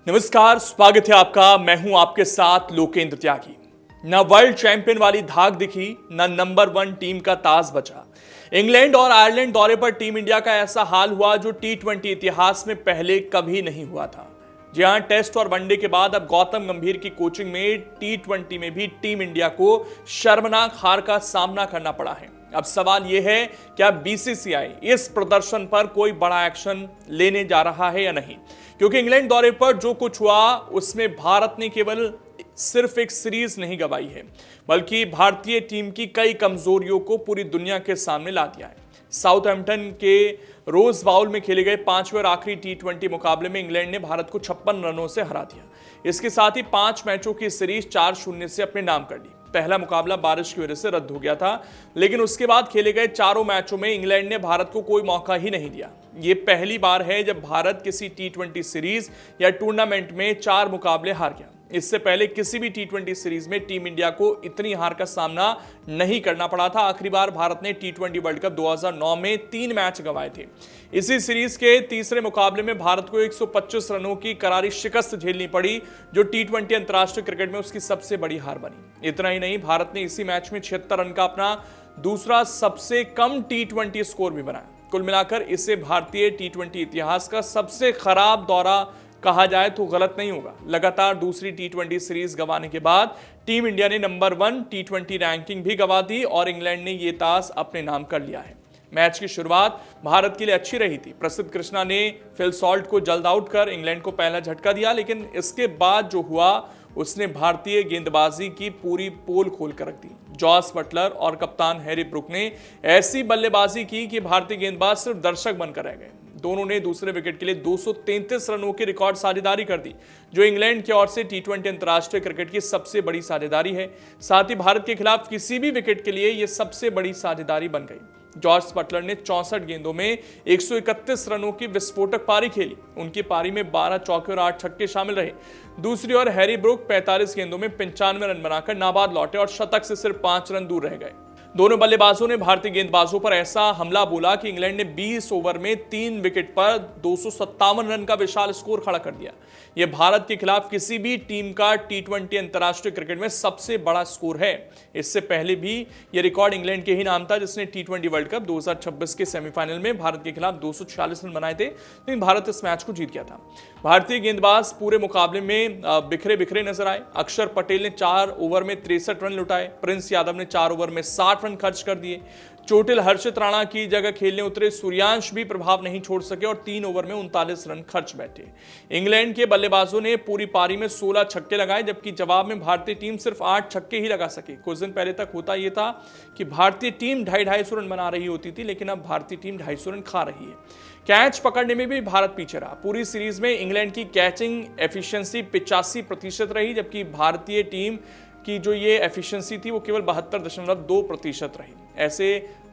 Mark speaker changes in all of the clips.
Speaker 1: नमस्कार, स्वागत है आपका। मैं हूं आपके साथ लोकेंद्र त्यागी। न वर्ल्ड चैंपियन वाली धाक दिखी, न नंबर 1 टीम का ताज बचा। इंग्लैंड और आयरलैंड दौरे पर टीम इंडिया का ऐसा हाल हुआ जो टी20 इतिहास में पहले कभी नहीं हुआ था। जी हां, टेस्ट और वनडे के बाद अब गौतम गंभीर की कोचिंग में टी20 में भी टीम इंडिया को शर्मनाक हार का सामना करना पड़ा है। अब सवाल यह है, क्या बीसीसीआई इस प्रदर्शन पर कोई बड़ा एक्शन लेने जा रहा है या नहीं? क्योंकि इंग्लैंड दौरे पर जो कुछ हुआ उसमें भारत ने केवल सिर्फ एक सीरीज नहीं गंवाई है, बल्कि भारतीय टीम की कई कमजोरियों को पूरी दुनिया के सामने ला दिया है। साउथहैम्पटन के रोज बाउल में खेले गए 5वें और आखिरी टी20 मुकाबले में इंग्लैंड ने भारत को 56 रनों से हरा दिया। इसके साथ ही 5 मैचों की सीरीज 4-0 से अपने नाम कर ली। पहला मुकाबला बारिश की वजह से रद्द हो गया था, लेकिन उसके बाद खेले गए चारों मैचों में इंग्लैंड ने भारत को कोई मौका ही नहीं दिया। ये पहली बार है जब भारत किसी टी20 सीरीज या टूर्नामेंट में 4 मुकाबले हार गया। इससे पहले किसी भी टी20 सीरीज में टीम इंडिया को इतनी हार का सामना नहीं करना पड़ा था। आखिरी बार भारत ने टी20 वर्ल्ड कप 2009 में 3 मैच गंवाए थे। इसी सीरीज के तीसरे मुकाबले में भारत को 125 रनों की करारी शिकस्त झेलनी पड़ी, जो टी20 अंतर्राष्ट्रीय क्रिकेट में उसकी सबसे बड़ी हार बनी। इतना ही नहीं, भारत ने इसी मैच में 76 रन का अपना दूसरा सबसे कम टी20 स्कोर भी बनाया। कुल मिलाकर इसे भारतीय टी20 इतिहास का सबसे खराब दौरा कहा जाए तो गलत नहीं होगा। लगातार दूसरी टी20 सीरीज गंवाने के बाद टीम इंडिया ने नंबर 1 टी20 रैंकिंग भी गंवा दी और इंग्लैंड ने यह ताज अपने नाम कर लिया है। मैच की शुरुआत भारत के लिए अच्छी रही थी। प्रसिद्ध कृष्णा ने फिल सॉल्ट को जल्द आउट कर इंग्लैंड को पहला झटका दिया, लेकिन इसके बाद जो हुआ उसने भारतीय गेंदबाजी की पूरी पोल खोल कर रख दी। जॉस बटलर और कप्तान हैरी ब्रुक ने ऐसी बल्लेबाजी की कि भारतीय गेंदबाज सिर्फ दर्शक बनकर रह गए। दोनों ने दूसरे विकेट के लिए 233 रनों की रिकॉर्ड साझेदारी कर दी, जो इंग्लैंड की ओर से टी20 अंतर्राष्ट्रीय क्रिकेट की सबसे बड़ी साझेदारी है। साथ ही भारत के खिलाफ किसी भी विकेट के लिए यह सबसे बड़ी साझेदारी बन गई। जॉर्ज बटलर ने 64 गेंदों में 131 रनों की विस्फोटक पारी खेली। उनकी पारी में 12 चौके और 8 छक्के शामिल रहे। दूसरी ओर हैरी ब्रुक 45 गेंदों में 95 रन बनाकर नाबाद लौटे और शतक से सिर्फ 5 रन दूर रह गए। दोनों बल्लेबाजों ने भारतीय गेंदबाजों पर ऐसा हमला बोला कि इंग्लैंड ने 20 ओवर में 3 विकेट पर 257 रन का विशाल स्कोर खड़ा कर दिया। यह भारत के खिलाफ किसी भी टीम का टी20 अंतर्राष्ट्रीय क्रिकेट में सबसे बड़ा स्कोर है। इससे पहले भी यह रिकॉर्ड इंग्लैंड के ही नाम था, जिसने टी20 वर्ल्ड कप 2026 के सेमीफाइनल में भारत के खिलाफ 246 रन बनाए थे, लेकिन भारत इस मैच को जीत गया था। भारतीय गेंदबाज पूरे मुकाबले में बिखरे बिखरे नजर आए। अक्षर पटेल ने 4 ओवर में 63 रन लुटाए। प्रिंस यादव ने 4 ओवर में 60 रन खर्च कर दिए। चोटिल हर्षित राणा की जगह खेलने उतरे सूर्यांश भी प्रभाव नहीं छोड़ सके और 3 ओवर में 39 रन खर्च बैठे। इंग्लैंड के बल्लेबाजों ने पूरी पारी में 16 छक्के लगाए, जबकि जवाब में भारतीय टीम सिर्फ 8 छक्के ही लगा सके। कुछ दिन पहले तक होता यह था कि भारतीय टीम 250 रन बना रही होती थी, लेकिन अब भारतीय टीम 250 रन खा रही है। कैच पकड़ने में भी भारत पीछे रहा। पूरी सीरीज में इंग्लैंड की कैचिंग एफिशिएंसी 85% रही, जबकि भारतीय टीम की जो ये एफिशिएंसी थी वो केवल 72.2% रही। ऐसे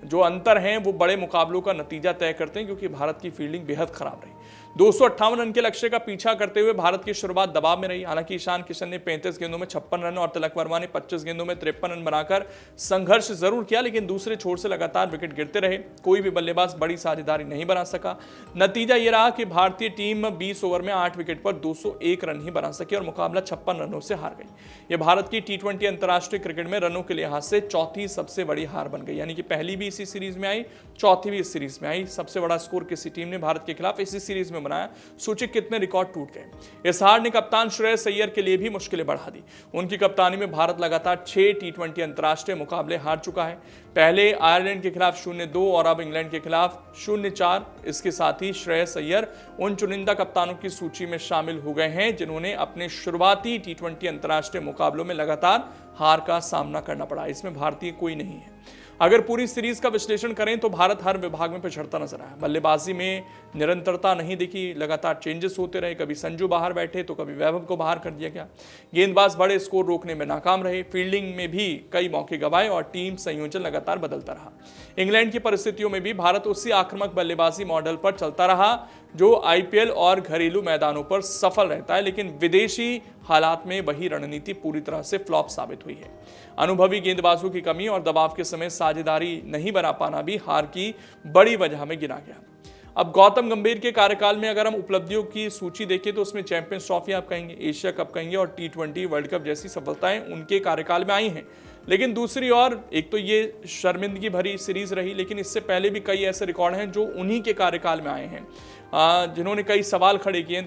Speaker 1: जो अंतर हैं वो बड़े मुकाबलों का नतीजा तय करते हैं, क्योंकि भारत की फील्डिंग बेहद खराब रही। 258 रन के लक्ष्य का पीछा करते हुए भारत की शुरुआत दबाव में रही। हालांकि ईशान किशन ने 35 गेंदों में 56 रन और तिलक वर्मा ने 25 गेंदों में 53 रन बनाकर संघर्ष जरूर किया, लेकिन दूसरे छोर से लगातार विकेट गिरते रहे। कोई भी बल्लेबाज बड़ी साझेदारी नहीं बना सका। नतीजा यह रहा कि भारतीय टीम 20 ओवर में 8 विकेट पर 201 रन ही बना सकी और मुकाबला 56 रनों से हार गई। यह भारत की टी20 अंतर्राष्ट्रीय क्रिकेट में रनों के लिहाज से चौथी सबसे बड़ी हार बन गई। यानी कि पहली भी इसी सीरीज में आई, चौथी भी इस सीरीज में आई। सबसे बड़ा स्कोर किसी टीम ने भारत के खिलाफ इसी सीरीज में बनाया। सोचिए कितने रिकॉर्ड टूट गए। इस हार ने कप्तान श्रेयस अय्यर के लिए भी मुश्किलें बढ़ा दी। उनकी कप्तानी में भारत लगातार 6 टी20 अंतर्राष्ट्रीय मुकाबले हार चुका है। पहले आयरलैंड के खिलाफ 0-2 और अब इंग्लैंड के खिलाफ 0-4। इसके साथ ही श्रेयस अय्यर उन चुनिंदा कप्तानों की सूची में शामिल हो गए हैं जिन्होंने अपने शुरुआती टी20 अंतर्राष्ट्रीय मुकाबलों में लगातार हार का सामना करना पड़ा। इसमें भारतीय कोई नहीं है। अगर पूरी सीरीज का विश्लेषण करें तो भारत हर विभाग में पिछड़ता नजर आया। बल्लेबाजी में निरंतरता नहीं दिखी, लगातार चेंजेस होते रहे। कभी संजू बाहर बैठे तो कभी वैभव को बाहर कर दिया गया। गेंदबाज बड़े स्कोर रोकने में नाकाम रहे। फील्डिंग में भी कई मौके गंवाए और टीम संयोजन लगातार बदलता रहा। इंग्लैंड की परिस्थितियों में भी भारत उसी आक्रामक बल्लेबाजी मॉडल पर चलता रहा जो आईपीएल और घरेलू मैदानों पर सफल रहता है, लेकिन विदेशी हालात में वही रणनीति पूरी तरह से फ्लॉप साबित हुई है। अनुभवी गेंदबाजों की कमी और दबाव के समय साझेदारी नहीं बना पाना भी हार की बड़ी वजह में गिना गया। अब गौतम गंभीर के कार्यकाल में अगर हम उपलब्धियों की सूची देखें तो उसमें चैंपियंस ट्रॉफी आप कहेंगे, एशिया कप कहेंगे और T20 वर्ल्ड कप जैसी सफलताएं उनके कार्यकाल में आई हैं। लेकिन दूसरी ओर एक तो ये शर्मिंदगी भरी सीरीज रही, लेकिन इससे पहले भी कई ऐसे रिकॉर्ड हैं जो उन्हीं के कार्यकाल में आए हैं, जिन्होंने कई सवाल खड़े किए,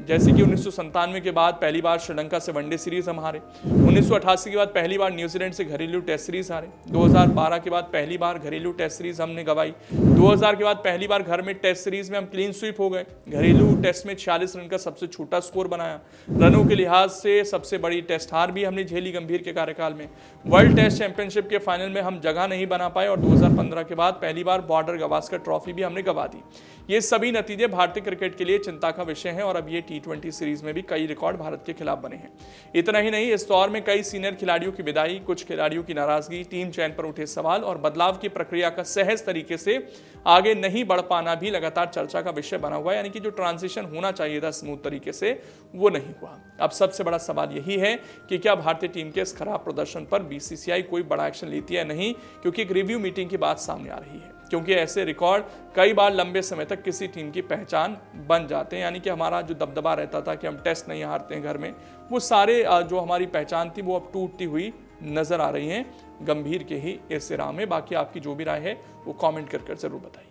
Speaker 1: जैसे कि 1997 के बाद पहली बार श्रीलंका से वनडे सीरीज हम हारे, 1988 के बाद पहली बार न्यूजीलैंड से घरेलू टेस्ट सीरीज हारे, 2012 के बाद पहली बार घरेलू टेस्ट सीरीज हमने गंवाई, 2000 के बाद पहली बार घर में टेस्ट सीरीज में हम क्लीन स्वीप हो गए, घरेलू टेस्ट में 46 रन का सबसे छोटा स्कोर बनाया, रनों के लिहाज से सबसे बड़ी टेस्ट हार भी हमने झेली गंभीर के कार्यकाल में, वर्ल्ड टेस्ट चैंपियनशिप के फाइनल में हम जगह नहीं बना पाए और 2015 के बाद पहली बार बॉर्डर गवास्कर ट्रॉफी भी हमने गंवा दी। ये सभी नतीजे भारतीय क्रिकेट के लिए चिंता का विषय हैं और अब ये T20 सीरीज में भी कई रिकॉर्ड भारत के खिलाफ बने हैं। इतना ही नहीं, इस दौर में कई सीनियर खिलाड़ियों की विदाई, कुछ खिलाड़ियों की नाराजगी, टीम चयन पर उठे सवाल और बदलाव की प्रक्रिया का सहज तरीके से आगे नहीं बढ़ पाना भी लगातार चर्चा का विषय बना हुआ है। यानी कि जो ट्रांजिशन होना चाहिए था स्मूथ तरीके से, वो नहीं हुआ। अब सबसे बड़ा सवाल यही है कि क्या भारतीय टीम के इस खराब प्रदर्शन पर BCCI कोई बड़ा एक्शन लेती है? नहीं, क्योंकि एक रिव्यू मीटिंग की बात सामने आ रही है, क्योंकि ऐसे रिकॉर्ड कई बार लंबे समय तक किसी टीम की पहचान बन जाते हैं। यानी कि हमारा जो दबदबा रहता था कि हम टेस्ट नहीं हारते हैं घर में, वो सारे जो हमारी पहचान थी वो अब टूटती हुई नजर आ रही हैं गंभीर के ही इस राह में। बाकी आपकी जो भी राय है वो कमेंट कर जरूर बताइए।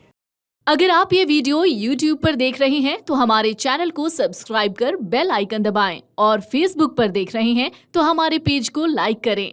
Speaker 2: अगर आप ये वीडियो YouTube पर देख रहे हैं तो हमारे चैनल को सब्सक्राइब कर बेल आइकन दबाएं और Facebook पर देख रहे हैं तो हमारे पेज को लाइक करें।